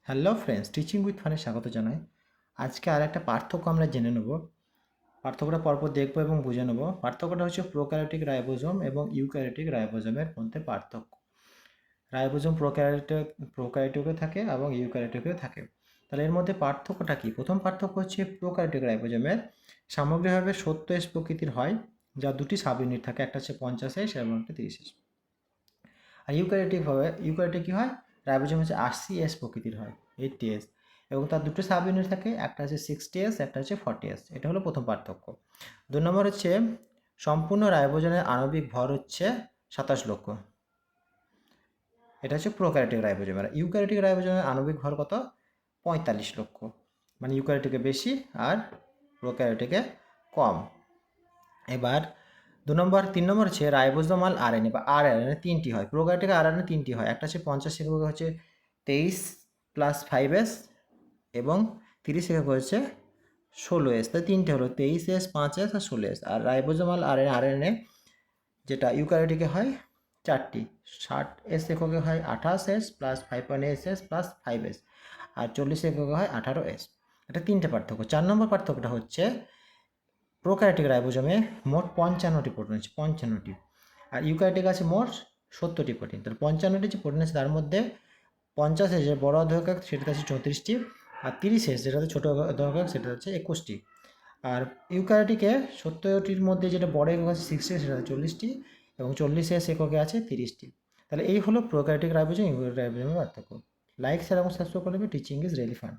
Hello friends, teaching with ফানে স্বাগত জানাই। আজকে আর একটা পার্থক্য আমরা জেনে নেব। পার্থক্যটা পরপর দেখব এবং বুঝে নেব। পার্থক্যটা হচ্ছে প্রোক্যারিওটিক রাইবোজোম এবং ইউক্যারিওটিক রাইবোজোমের মধ্যে পার্থক্য। রাইবোজোম প্রোক্যারিওটিকে থাকে এবং ইউক্যারিওটিকেও থাকে। তাহলে এর মধ্যে পার্থক্যটা কি? প্রথম পার্থক্য হচ্ছে প্রোক্যারিওটিক রাইবোজোমের সামগ্রিকভাবে 70S প্রকৃতির হয়, যা দুটি সাব ইউনিট থাকে, একটা হচ্ছে 50S এবং একটা 30S। আর ইউক্যারিওটিক কী হয়? রাইবোজোম হচ্ছে 80S প্রকৃতির হয়, 80S, এবং তার দুটো সাব ইউনিট থাকে, একটা হচ্ছে 60S, একটা হচ্ছে 40S। এটা হলো প্রথম পার্থক্য। 2 নম্বর হচ্ছে সম্পূর্ণ রাইবোজোমের আণবিক ভর হচ্ছে 27 লক্ষ। এটা হচ্ছে প্রোক্যারিওটিক রাইবোজোম। আর ইউক্যারিওটিক রাইবোজোমের আণবিক ভর কত? 45 লক্ষ। মানে ইউক্যারিওটিকে বেশি আর প্রোক্যারিওটিকে কম। এবার 3 নম্বর হচ্ছে রাইবোজোমাল আরএনএ বা আরএনএ 3টি হয়। প্রোক্যারিওটিক আরএনএ 3টি হয়। একটা হচ্ছে 50 একক হচ্ছে 23 + 5S এবং 30 একক হচ্ছে 16S। তাই 3টে হলো 23S, 5S আর 16S। আর রাইবোজোমাল আরএনএ যেটা ইউক্যারিওটিকে হয় 4টি। 60S এককে হয় 28S + 5.8S + 5S, আর 40 এককে হয় 18S। এটা 3টে পার্থক্য। 4 নম্বর পার্থক্যটা হচ্ছে প্রোক্যারিওটিক রাইবোজোমে মোট 55টি প্রোটিন আছে, 55টি। আর ইউক্যারিওটিক আছে মোট 70টি প্রোটিন। তাহলে 55টি যে প্রোটিন আছে তার মধ্যে 50S যে বড় অর্ধএকক সেটাতে আছে 34টি, আর 30S যেটাতে ছোটো অর্ধএকক সেটা হচ্ছে 21টি। আর ইউক্যারিওটিকে 70টির মধ্যে যেটা বড় একক আছে 60S, সেটা 40টি, এবং 40S এককে আছে 30টি। তাহলে এই হলো প্রোক্যারিওটিক রাইবোজোম ইউক্যারিওটিক রাইবোজোমের পার্থক্য। লাইক, শেয়ার এবং সাবস্ক্রাইব করলে টিচিং ইজ রিয়েলি ফান।